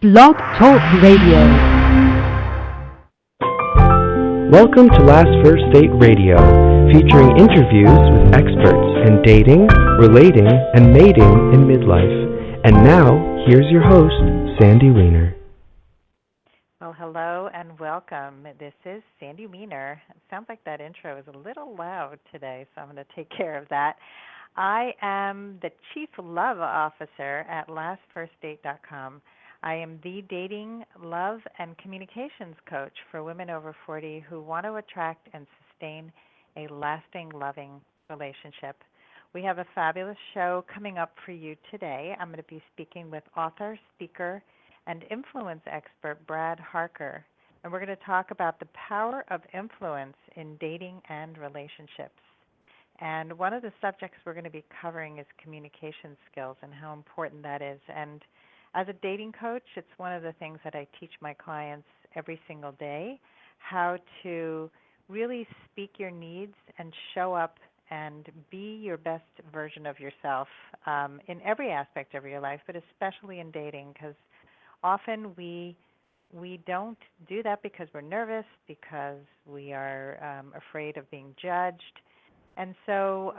Blog Talk Radio. Welcome to Last First Date Radio, featuring interviews with experts in dating, relating, and mating in midlife. And now, here's your host, Sandy Weiner. Well, hello and welcome. This is Sandy Weiner. It sounds like that intro is a little loud today, so I'm going to take care of that. I am the Chief Love Officer at lastfirstdate.com. I am the dating, love, and communications coach for women over 40 who want to attract and sustain a lasting, loving relationship. We have a fabulous show coming up for you today. I'm going to be speaking with author, speaker, and influence expert Brad Harker, and we're going to talk about the power of influence in dating and relationships. And one of the subjects we're going to be covering is communication skills and how important that is. And as a dating coach, it's one of the things that I teach my clients every single day, how to really speak your needs and show up and be your best version of yourself in every aspect of your life, but especially in dating, because often we don't do that because we're nervous, because we are afraid of being judged. And so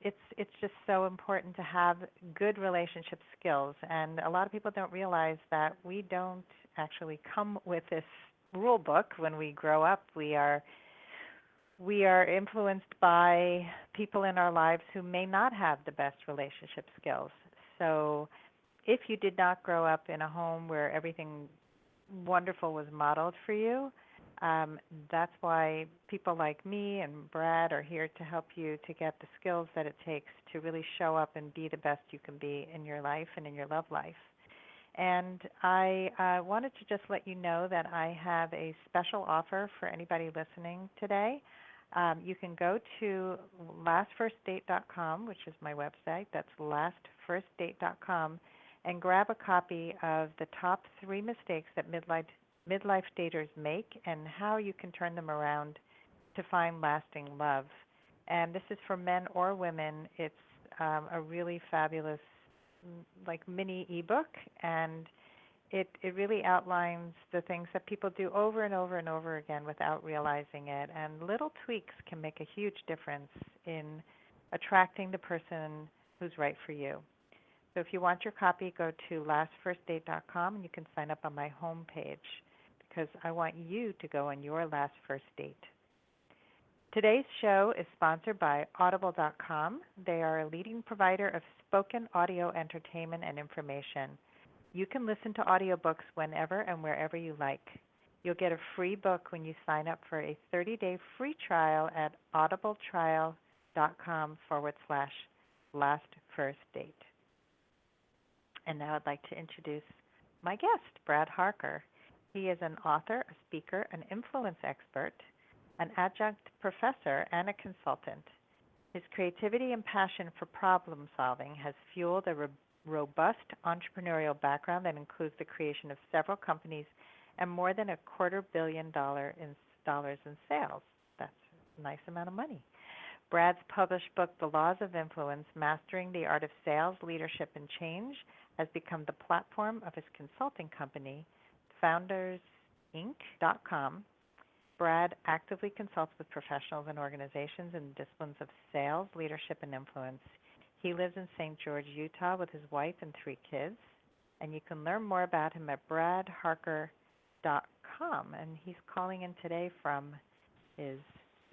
it's just so important to have good relationship skills. And a lot of people don't realize that we don't actually come with this rule book when we grow up. We are influenced by people in our lives who may not have the best relationship skills. So if you did not grow up in a home where everything wonderful was modeled for you, that's why people like me and Brad are here to help you to get the skills that it takes to really show up and be the best you can be in your life and in your love life. And I wanted to just let you know that I have a special offer for anybody listening today. You can go to lastfirstdate.com, which is my website. That's lastfirstdate.com, and grab a copy of the top 3 mistakes that midlife daters make and how you can turn them around to find lasting love. And this is for men or women. It's a really fabulous mini ebook, and it really outlines the things that people do over and over and over again without realizing it. And little tweaks can make a huge difference in attracting the person who's right for you. So if you want your copy, go to lastfirstdate.com and you can sign up on my homepage, because I want you to go on your last first date. Today's show is sponsored by Audible.com. They are a leading provider of spoken audio entertainment and information. You can listen to audiobooks whenever and wherever you like. You'll get a free book when you sign up for a 30-day free trial at audibletrial.com/lastfirstdate. And now I'd like to introduce my guest, Brad Harker. He is an author, a speaker, an influence expert, an adjunct professor, and a consultant. His creativity and passion for problem solving has fueled a robust entrepreneurial background that includes the creation of several companies and more than $250 million in sales. That's a nice amount of money. Brad's published book, The Laws of Influence, Mastering the Art of Sales, Leadership, and Change, has become the platform of his consulting company, foundersinc.com. Brad actively consults with professionals and organizations in the disciplines of sales, leadership, and influence. He lives in St. George, Utah with his wife and 3 kids, and you can learn more about him at bradharker.com. And he's calling in today from his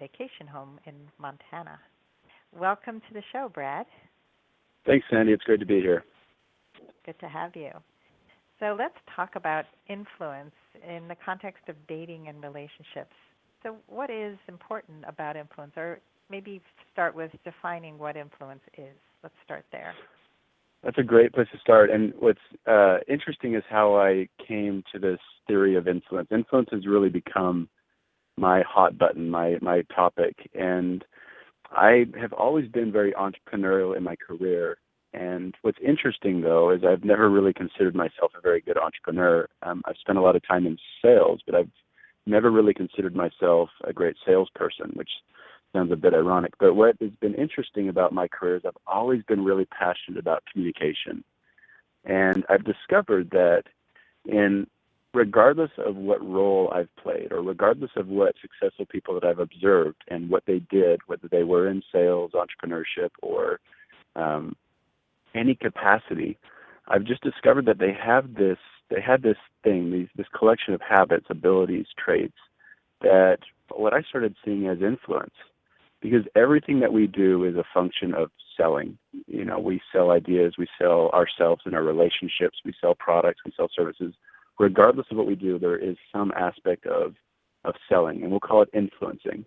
vacation home in Montana. Welcome to the show, Brad. Thanks, Sandy. It's great to be here. Good to have you. So let's talk about influence in the context of dating and relationships. So what is important about influence? Or maybe start with defining what influence is. Let's start there. That's a great place to start. And what's interesting is how I came to this theory of influence. Influence has really become my hot button, my topic. And I have always been very entrepreneurial in my career. And what's interesting, though, is I've never really considered myself a very good entrepreneur. I've spent a lot of time in sales, but I've never really considered myself a great salesperson, which sounds a bit ironic. But what has been interesting about my career is I've always been really passionate about communication. And I've discovered that And regardless of what role I've played, or regardless of what successful people that I've observed and what they did, whether they were in sales, entrepreneurship, or um, any capacity, I've just discovered that they had this thing, this collection of habits, abilities, traits that what I started seeing as influence. Because everything that we do is a function of selling. You know, we sell ideas, we sell ourselves and our relationships, we sell products, we sell services. Regardless of what we do, there is some aspect of selling, and we'll call it influencing.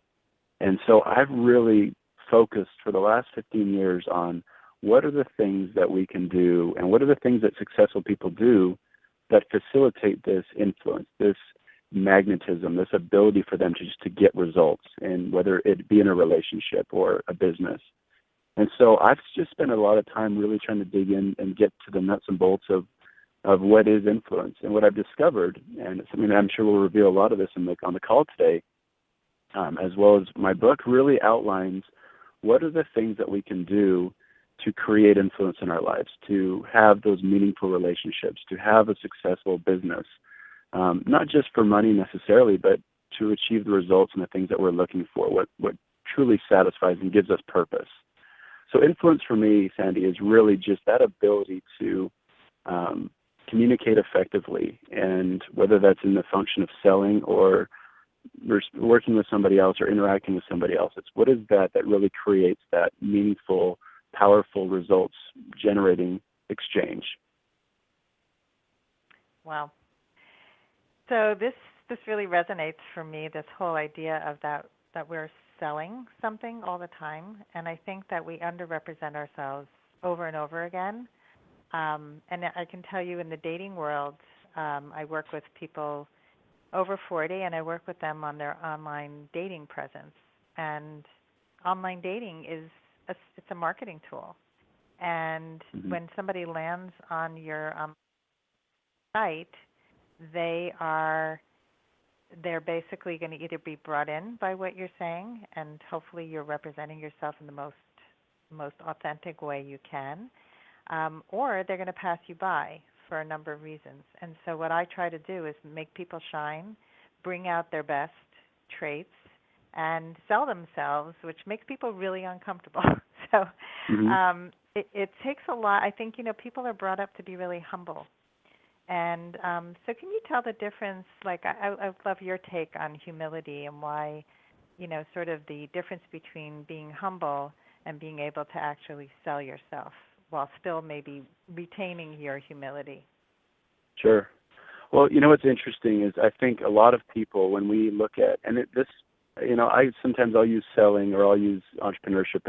And so I've really focused for the last 15 years on what are the things that we can do and what are the things that successful people do that facilitate this influence, this magnetism, this ability for them to just to get results, and whether it be in a relationship or a business. And so I've just spent a lot of time really trying to dig in and get to the nuts and bolts of what is influence. And what I've discovered, and it's something that I'm sure we'll reveal a lot of this on the call today, as well as my book really outlines what are the things that we can do to create influence in our lives, to have those meaningful relationships, to have a successful business, not just for money necessarily, but to achieve the results and the things that we're looking for, what truly satisfies and gives us purpose. So influence for me, Sandy, is really just that ability to communicate effectively, and whether that's in the function of selling or working with somebody else or interacting with somebody else, it's what is that really creates that meaningful, powerful results generating exchange. Wow. So this really resonates for me, this whole idea of that we're selling something all the time, and I think that we underrepresent ourselves over and over again. And I can tell you in the dating world, I work with people over 40, and I work with them on their online dating presence. And online dating it's a marketing tool. And when somebody lands on your site, they're basically going to either be brought in by what you're saying, and hopefully you're representing yourself in the most authentic way you can, or they're going to pass you by for a number of reasons. And so what I try to do is make people shine, bring out their best traits, and sell themselves, which makes people really uncomfortable. So it takes a lot. I think, people are brought up to be really humble. And so can you tell the difference, like I love your take on humility and why, sort of the difference between being humble and being able to actually sell yourself while still maybe retaining your humility. Sure. Well, what's interesting is I think a lot of people, when we look at, and I'll use selling or I'll use entrepreneurship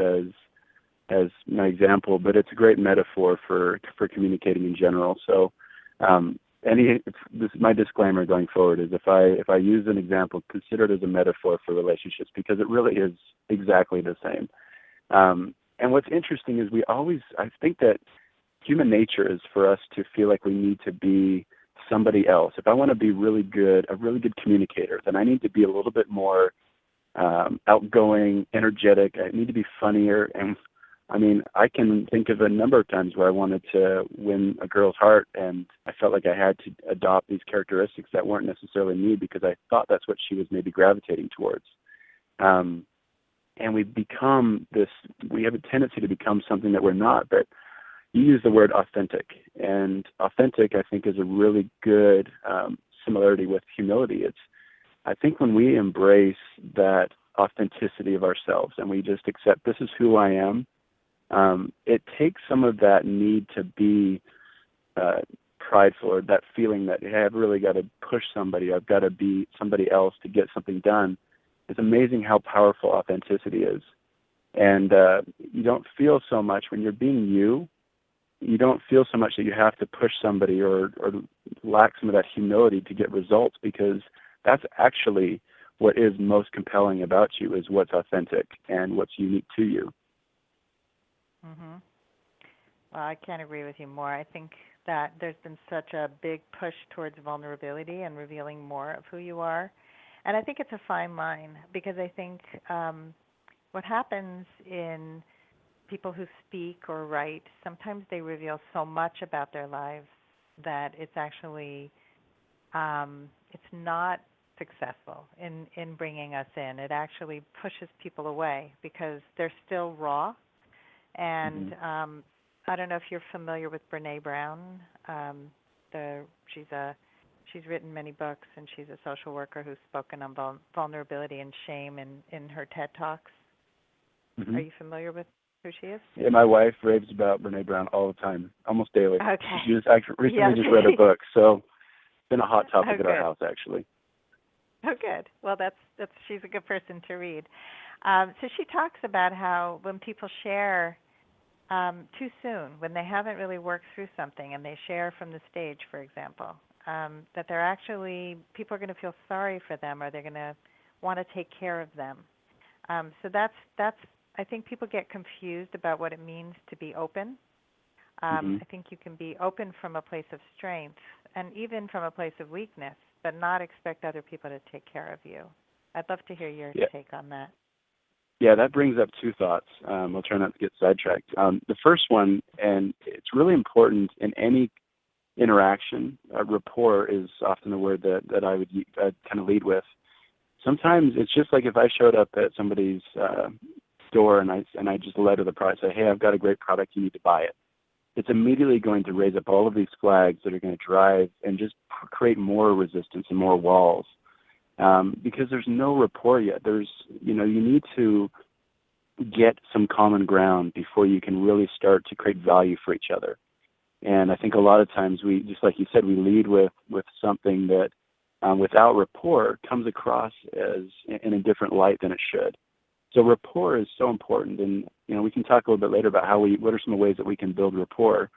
as my example, but it's a great metaphor for communicating in general. So my disclaimer going forward is if I use an example, consider it as a metaphor for relationships, because it really is exactly the same. And what's interesting is I think that human nature is for us to feel like we need to be somebody else. If I want to be a really good communicator, then I need to be a little bit more outgoing, energetic. I need to be funnier. And I can think of a number of times where I wanted to win a girl's heart, and I felt like I had to adopt these characteristics that weren't necessarily me, because I thought that's what she was maybe gravitating towards. And we have a tendency to become something that we're not. But you use the word authentic, and authentic, I think, is a really good similarity with humility. I think when we embrace that authenticity of ourselves and we just accept this is who I am, it takes some of that need to be prideful, or that feeling that, hey, I've really got to push somebody, I've got to be somebody else to get something done. It's amazing how powerful authenticity is. And you don't feel so much when you're being you don't feel so much that you have to push somebody or lack some of that humility to get results, because that's actually what is most compelling about you, is what's authentic and what's unique to you. Mhm. Well, I can't agree with you more. I think that there's been such a big push towards vulnerability and revealing more of who you are. And I think it's a fine line, because I think what happens in people who speak or write, sometimes they reveal so much about their lives that it's actually it's not successful in bringing us in. It actually pushes people away because they're still raw. And I don't know if you're familiar with Brene Brown. She's written many books, and she's a social worker who's spoken on vulnerability and shame in her TED Talks. Are you familiar with who she is? Yeah, my wife raves about Brene Brown all the time, almost daily. Okay. She just recently just read a book, so it's been a hot topic at our house, actually. Oh, good. Well, that's she's a good person to read. So she talks about how when people share too soon, when they haven't really worked through something, and they share from the stage, for example, that they're actually, people are going to feel sorry for them, or they're going to want to take care of them. So that's I think people get confused about what it means to be open. I think you can be open from a place of strength and even from a place of weakness, but not expect other people to take care of you. I'd love to hear your take on that. Yeah, that brings up two thoughts. I'll try not to get sidetracked. The first one, and it's really important in any interaction, rapport is often the word that I'd kind of lead with. Sometimes it's just like if I showed up at somebody's store and I just led with a product, say, hey, I've got a great product, you need to buy it. It's immediately going to raise up all of these flags that are going to drive and just create more resistance and more walls. Because there's no rapport yet. You need to get some common ground before you can really start to create value for each other. And I think a lot of times we, just like you said, we lead with something that without rapport comes across as in a different light than it should. So rapport is so important, and we can talk a little bit later about what are some of the ways that we can build rapport.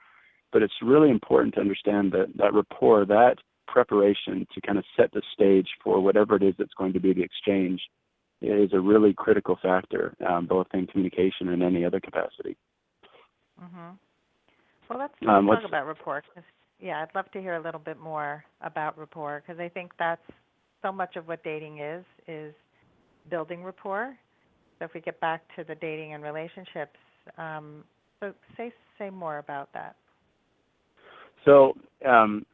But it's really important to understand that rapport, that preparation to kind of set the stage for whatever it is that's going to be the exchange, is a really critical factor, both in communication and any other capacity. Well, let's talk about rapport. I'd love to hear a little bit more about rapport, because I think that's so much of what dating is building rapport. So if we get back to the dating and relationships, so say more about that. So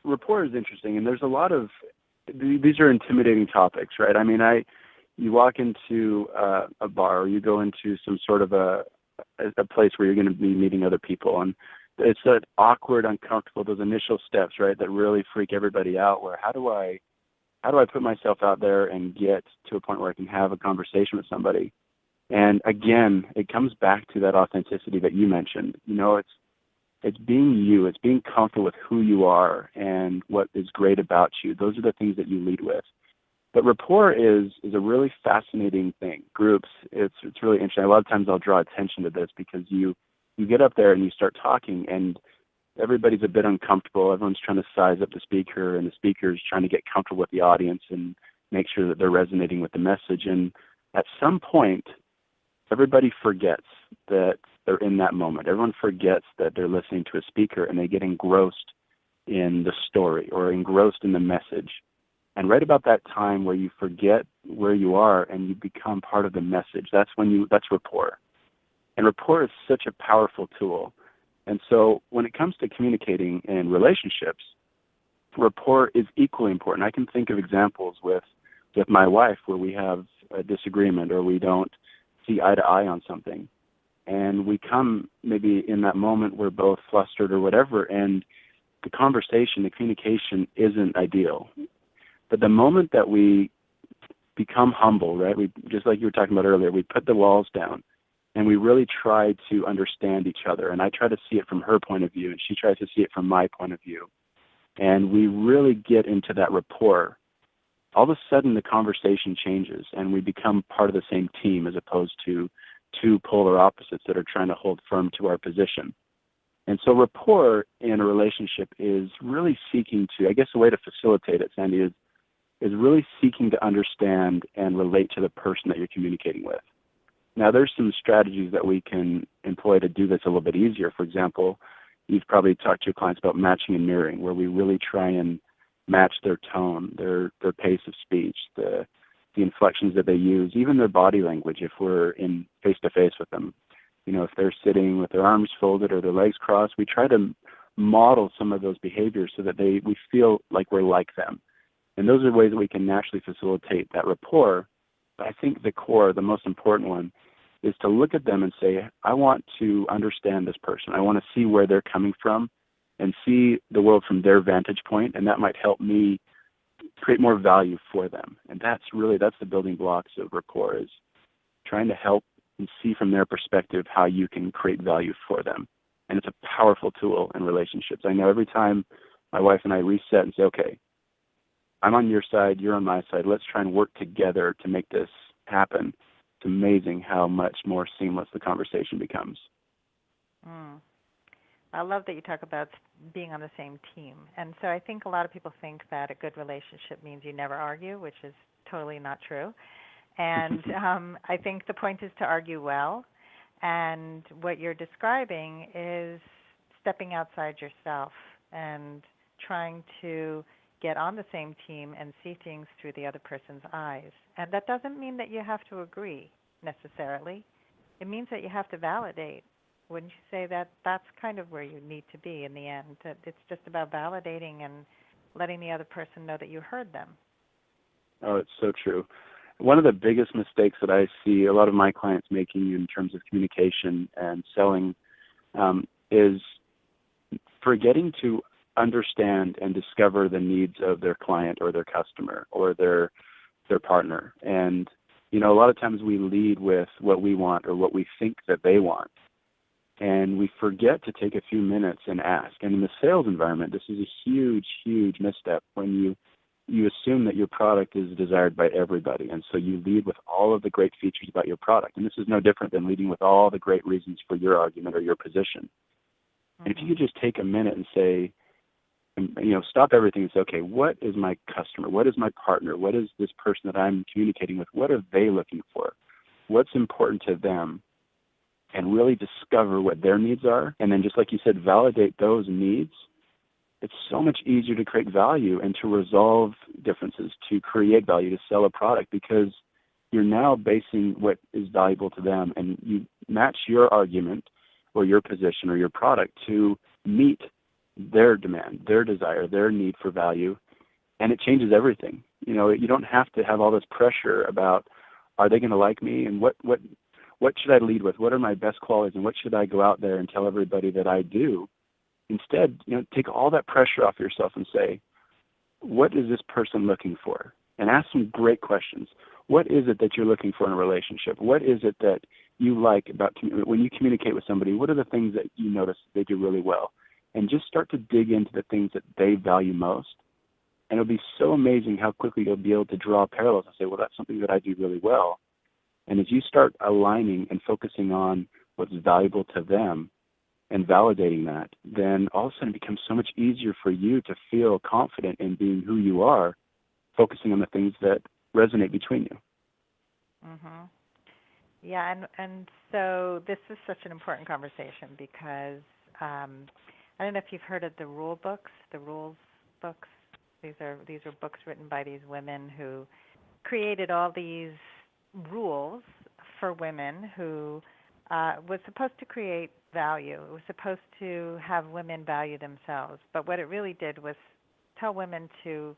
rapport is interesting, and there's a lot of these are intimidating topics, right? I mean, you walk into a bar, or you go into some sort of a place where you're going to be meeting other people, and it's that awkward, uncomfortable, those initial steps, right, that really freak everybody out. Where how do I put myself out there and get to a point where I can have a conversation with somebody? And again, it comes back to that authenticity that you mentioned. It's being you. It's being comfortable with who you are and what is great about you. Those are the things that you lead with. But rapport is a really fascinating thing. Groups, it's really interesting. A lot of times I'll draw attention to this because you get up there and you start talking, and everybody's a bit uncomfortable. Everyone's trying to size up the speaker, and the speaker's trying to get comfortable with the audience and make sure that they're resonating with the message. And at some point, everybody forgets that they're in that moment. Everyone forgets that they're listening to a speaker, and they get engrossed in the story or engrossed in the message. And right about that time where you forget where you are and you become part of the message, that's rapport. And rapport is such a powerful tool. And so when it comes to communicating in relationships, rapport is equally important. I can think of examples with my wife where we have a disagreement or we don't see eye to eye on something. And we come maybe in that moment we're both flustered or whatever, and the conversation, the communication isn't ideal. But the moment that we become humble, right, we, just like you were talking about earlier, we put the walls down and we really try to understand each other. And I try to see it from her point of view, and she tries to see it from my point of view. And we really get into that rapport. All of a sudden the conversation changes and we become part of the same team as opposed to two polar opposites that are trying to hold firm to our position. And so rapport in a relationship is really seeking to, I guess the way to facilitate it, Sandy, is really seeking to understand and relate to the person that you're communicating with. Now, there's some strategies that we can employ to do this a little bit easier. For example, you've probably talked to your clients about matching and mirroring, where we really try and match their tone, their pace of speech, the inflections that they use, even their body language if we're in face-to-face with them. If they're sitting with their arms folded or their legs crossed, we try to model some of those behaviors so that we feel like we're like them. And those are ways that we can naturally facilitate that rapport. But I think the core, the most important one, is to look at them and say, I want to understand this person. I want to see where they're coming from and see the world from their vantage point, and that might help me create more value for them. And that's the building blocks of rapport, is trying to help and see from their perspective how you can create value for them. And it's a powerful tool in relationships. I know every time my wife and I reset and say, okay, I'm on your side, you're on my side, let's try and work together to make this happen. It's amazing how much more seamless the conversation becomes. I love that you talk about being on the same team. And so I think a lot of people think that a good relationship means you never argue, which is totally not true. And I think the point is to argue well. And what you're describing is stepping outside yourself and trying to get on the same team and see things through the other person's eyes. And that doesn't mean that you have to agree necessarily. It means that you have to validate. Wouldn't you say that that's kind of where you need to be in the end? That it's just about validating and letting the other person know that you heard them. Oh, it's so true. One of the biggest mistakes that I see a lot of my clients making in terms of communication and selling is forgetting to understand and discover the needs of their client or their customer or their partner. And, a lot of times we lead with what we want or what we think that they want. And we forget to take a few minutes and ask. And in the sales environment, this is a huge, huge misstep when you assume that your product is desired by everybody. And so you lead with all of the great features about your product. And this is no different than leading with all the great reasons for your argument or your position. And if you could just take a minute and say, stop everything and say, okay, what is my customer? What is my partner? What is this person that I'm communicating with? What are they looking for? What's important to them? And really discover what their needs are. And then just like you said, validate those needs. It's so much easier to create value and to resolve differences, to create value, to sell a product, because you're now basing what is valuable to them, and you match your argument or your position or your product to meet their demand, their desire, their need for value, and it changes everything. You don't have to have all this pressure about, are they going to like me, and what should I lead with? What are my best qualities, and what should I go out there and tell everybody that I do? Instead, take all that pressure off yourself and say, what is this person looking for? And ask some great questions. What is it that you're looking for in a relationship? What is it that you like about when you communicate with somebody? What are the things that you notice they do really well? And just start to dig into the things that they value most. And it'll be so amazing how quickly you'll be able to draw parallels and say, well, that's something that I do really well. And as you start aligning and focusing on what's valuable to them and validating that, then all of a sudden it becomes so much easier for you to feel confident in being who you are, focusing on the things that resonate between you. Mm-hmm. Yeah, and so this is such an important conversation because I don't know if you've heard of the rules books. These are books written by these women who created all these rules for women who was supposed to create value. It was supposed to have women value themselves. But what it really did was tell women to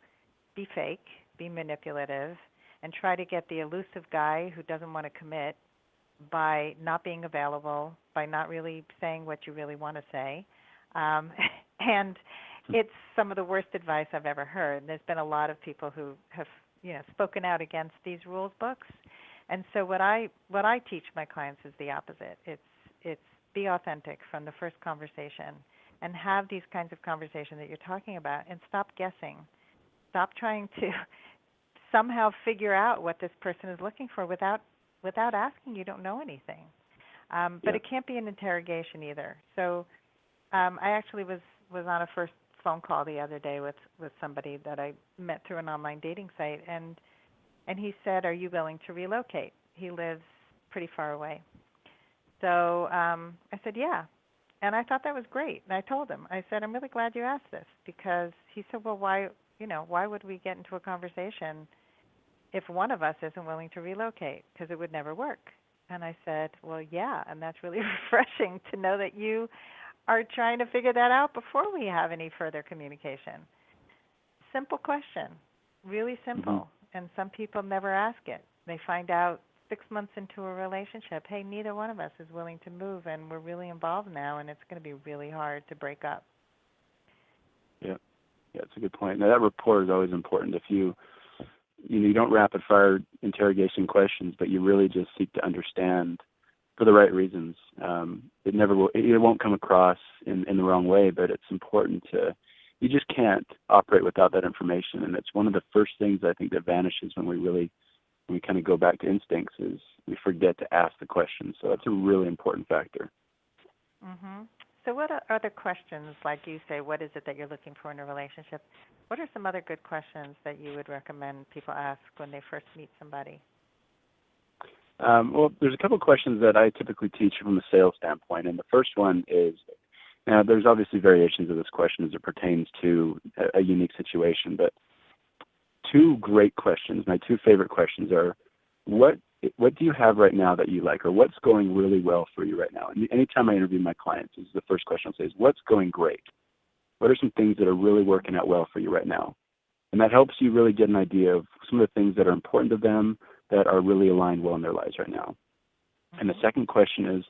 be fake, be manipulative, and try to get the elusive guy who doesn't want to commit by not being available, by not really saying what you really want to say. And it's some of the worst advice I've ever heard. There's been a lot of people who have, spoken out against these rules books. And so what I teach my clients is the opposite. It's be authentic from the first conversation and have these kinds of conversations that you're talking about, and stop guessing. Stop trying to somehow figure out what this person is looking for without asking. You don't know anything. But it can't be an interrogation either. So I actually was on a first phone call the other day with somebody that I met through an online dating site, and he said, "Are you willing to relocate?" He lives pretty far away. So I said, "Yeah." And I thought that was great. And I told him, I said, "I'm really glad you asked this," because he said, "Well, why would we get into a conversation if one of us isn't willing to relocate? Because it would never work." And I said, "Well, yeah, and that's really refreshing to know that you are trying to figure that out before we have any further communication." Simple question. really Mhm. simple. And some people never ask it. They find out 6 months into a relationship, hey, neither one of us is willing to move, and we're really involved now, and it's going to be really hard to break up. Yeah. Yeah, it's a good point. Now that rapport is always important. If you don't rapid fire interrogation questions, but you really just seek to understand for the right reasons. It never will. It won't come across in the wrong way, but it's important to. You just can't operate without that information, and it's one of the first things I think that vanishes when we kind of go back to instincts is we forget to ask the question. So that's a really important factor. Mhm. So what are other questions, like you say, what is it that you're looking for in a relationship? What are some other good questions that you would recommend people ask when they first meet somebody? Well, there's a couple of questions that I typically teach from a sales standpoint, and the first one is, now there's obviously variations of this question as it pertains to a unique situation, but two great questions, my two favorite questions are, what do you have right now that you like, or what's going really well for you right now? And anytime I interview my clients, this is the first question I'll say is, what's going great? What are some things that are really working out well for you right now? And that helps you really get an idea of some of the things that are important to them that are really aligned well in their lives right now. And the second question is,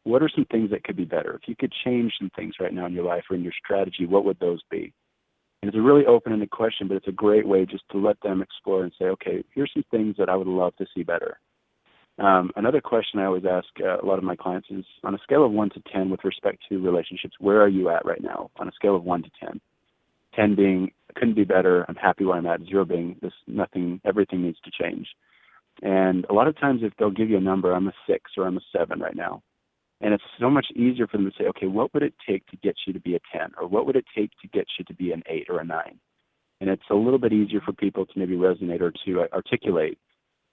what are some things that could be better? If you could change some things right now in your life or in your strategy, what would those be? And it's a really open-ended question, but it's a great way just to let them explore and say, okay, here's some things that I would love to see better. Another question I always ask a lot of my clients is, on a scale of 1 to 10 with respect to relationships, where are you at right now on a scale of 1 to 10? 10 being, couldn't be better, I'm happy where I'm at, 0 being, everything needs to change. And a lot of times if they'll give you a number, I'm a 6 or I'm a 7 right now. And it's so much easier for them to say, okay, what would it take to get you to be a 10? Or what would it take to get you to be an 8 or a 9? And it's a little bit easier for people to maybe resonate or to articulate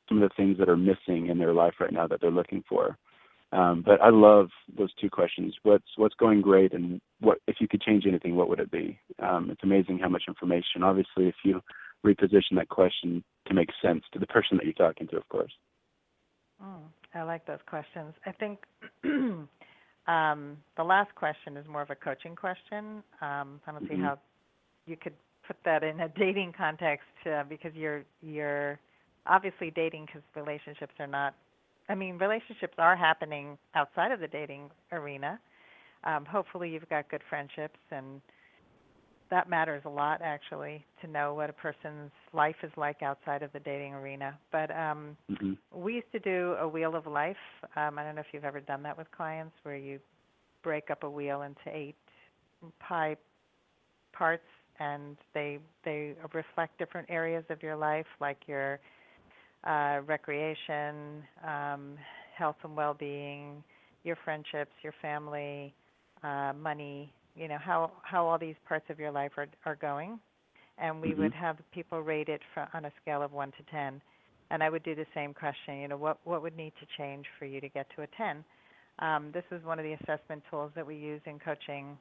some of the things that are missing in their life right now that they're looking for. But I love those two questions. What's going great, and what if you could change anything, what would it be? It's amazing how much information. Obviously, if you reposition that question to make sense to the person that you're talking to, of course. I like those questions. I think the last question is more of a coaching question. I don't see how you could put that in a dating context because you're obviously dating, because relationships are not. I mean, relationships are happening outside of the dating arena. Hopefully, you've got good friendships, and that matters a lot, actually, to know what a person's life is like outside of the dating arena. But we used to do a wheel of life. I don't know if you've ever done that with clients, where you break up a wheel into 8 pie parts, and they reflect different areas of your life, like your recreation, health and well-being, your friendships, your family, money, how all these parts of your life are going. And we would have people rate it on a scale of 1 to 10. And I would do the same question, what would need to change for you to get to a 10? This is one of the assessment tools that we use in coaching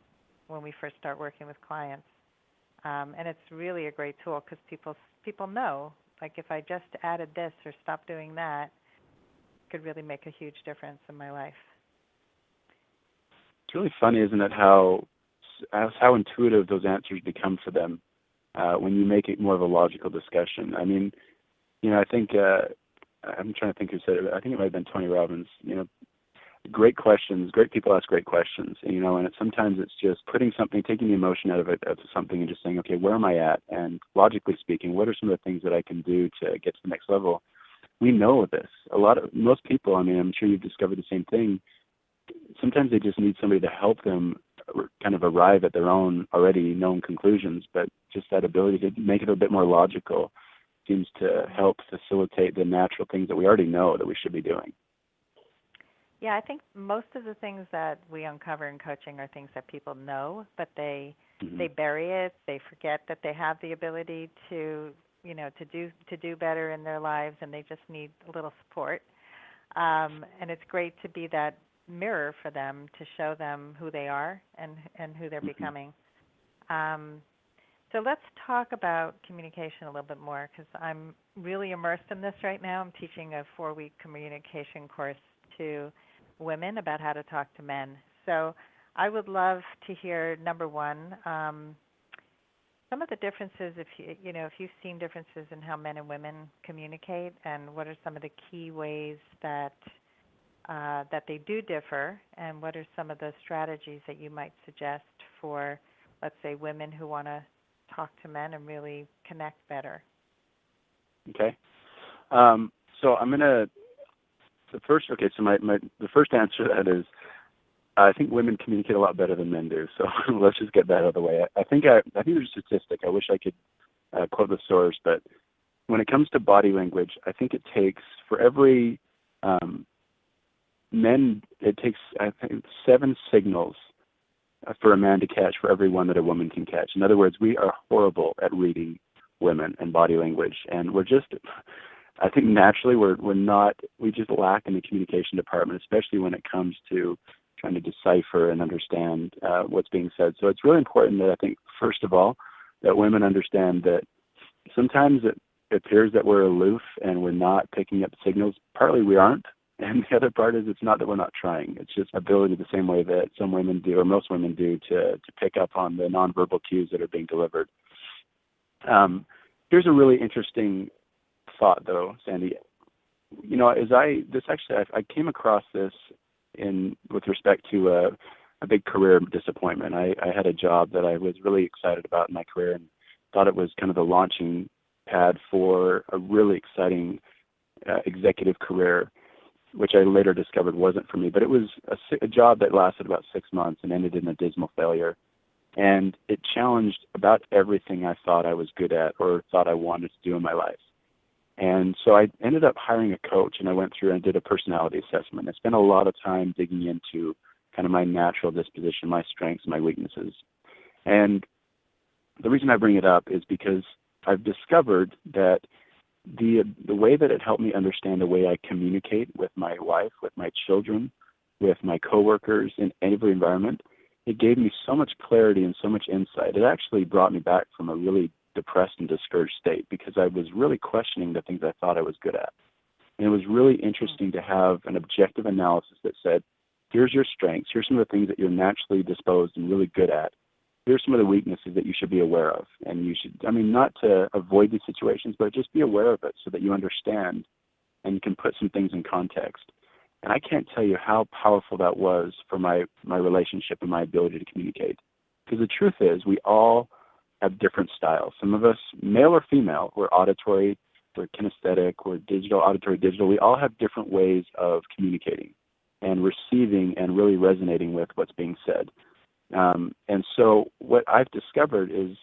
when we first start working with clients. And it's really a great tool because people know, like, if I just added this or stopped doing that, it could really make a huge difference in my life. It's really funny, isn't it, how intuitive those answers become for them when you make it more of a logical discussion. I mean, I think I'm trying to think who said it. I think it might have been Tony Robbins. Great questions. Great people ask great questions. And sometimes it's just taking the emotion out of something and just saying, okay, where am I at? And logically speaking, what are some of the things that I can do to get to the next level? We know this. Most people, I'm sure you've discovered the same thing. Sometimes they just need somebody to help them kind of arrive at their own already known conclusions, but just that ability to make it a bit more logical seems to help facilitate the natural things that we already know that we should be doing. Yeah, I think most of the things that we uncover in coaching are things that people know, but they bury it. They forget that they have the ability to do better in their lives, and they just need a little support. And it's great to be that mirror for them, to show them who they are and who they're becoming. So let's talk about communication a little bit more, because I'm really immersed in this right now. I'm teaching a 4-week communication course to women about how to talk to men. So I would love to hear, number one, some of the differences, if you've seen differences in how men and women communicate, and what are some of the key ways that they do differ, and what are some of the strategies that you might suggest for, let's say, women who want to talk to men and really connect better? Okay. So I'm gonna the first answer to that is I think women communicate a lot better than men do. So let's just get that out of the way. I think there's a statistic. I wish I could quote the source, but when it comes to body language, I think it takes for every it takes I think 7 signals for a man to catch for every one that a woman can catch. In other words, we are horrible at reading women and body language, and I think naturally we just lack in the communication department, especially when it comes to trying to decipher and understand what's being said. So it's really important that I think, first of all, that women understand that sometimes it appears that we're aloof and we're not picking up signals. Partly we aren't, and the other part is it's not that we're not trying. It's just ability the same way that some women do, or most women do, to pick up on the nonverbal cues that are being delivered. Here's a really interesting thought, though, Sandy. I came across this with respect to a big career disappointment. I had a job that I was really excited about in my career and thought it was kind of the launching pad for a really exciting executive career, which I later discovered wasn't for me. But it was a job that lasted about 6 months and ended in a dismal failure. And it challenged about everything I thought I was good at or thought I wanted to do in my life. And so I ended up hiring a coach, and I went through and did a personality assessment. I spent a lot of time digging into kind of my natural disposition, my strengths, my weaknesses. And the reason I bring it up is because I've discovered that the way that it helped me understand the way I communicate with my wife, with my children, with my coworkers in every environment, it gave me so much clarity and so much insight. It actually brought me back from a really depressed and discouraged state because I was really questioning the things I thought I was good at. And it was really interesting to have an objective analysis that said, here's your strengths, here's some of the things that you're naturally disposed and really good at. Here's some of the weaknesses that you should be aware of. And you should, not to avoid these situations, but just be aware of it so that you understand and you can put some things in context. And I can't tell you how powerful that was for my relationship and my ability to communicate. Because the truth is, we all have different styles. Some of us, male or female, we're auditory, we're kinesthetic, we're digital, auditory, digital. We all have different ways of communicating and receiving and really resonating with what's being said. And so what I've discovered is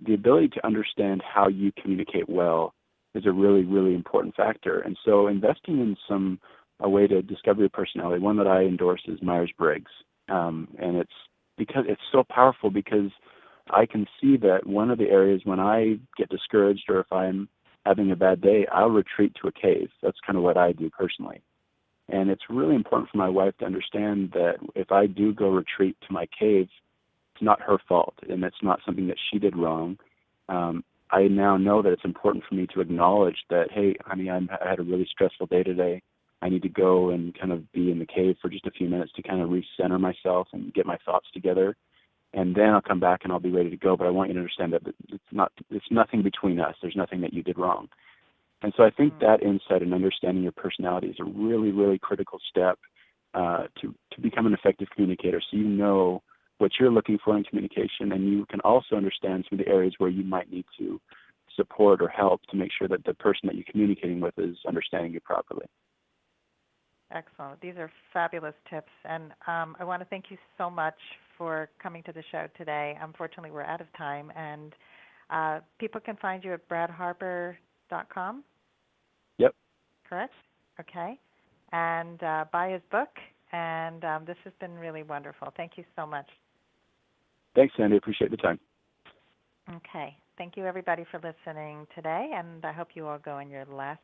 the ability to understand how you communicate well is a really, really important factor. And so investing in a way to discover your personality, one that I endorse is Myers-Briggs. And it's because it's so powerful because I can see that one of the areas when I get discouraged or if I'm having a bad day, I'll retreat to a cave. That's kind of what I do personally. And it's really important for my wife to understand that if I do go retreat to my cave, it's not her fault and it's not something that she did wrong. I now know that it's important for me to acknowledge that, hey, honey, I had a really stressful day today. I need to go and kind of be in the cave for just a few minutes to kind of recenter myself and get my thoughts together. And then I'll come back and I'll be ready to go. But I want you to understand that it's nothing between us. There's nothing that you did wrong. And so I think that insight and understanding your personality is a really, really critical step to become an effective communicator. So you know what you're looking for in communication, and you can also understand some of the areas where you might need to support or help to make sure that the person that you're communicating with is understanding you properly. Excellent. These are fabulous tips, and I want to thank you so much for coming to the show today. Unfortunately, we're out of time, and people can find you at bradharper.com. Yep. Correct? Okay. And buy his book, and this has been really wonderful. Thank you so much. Thanks, Sandy. Appreciate the time. Okay. Thank you, everybody, for listening today, and I hope you all go in your last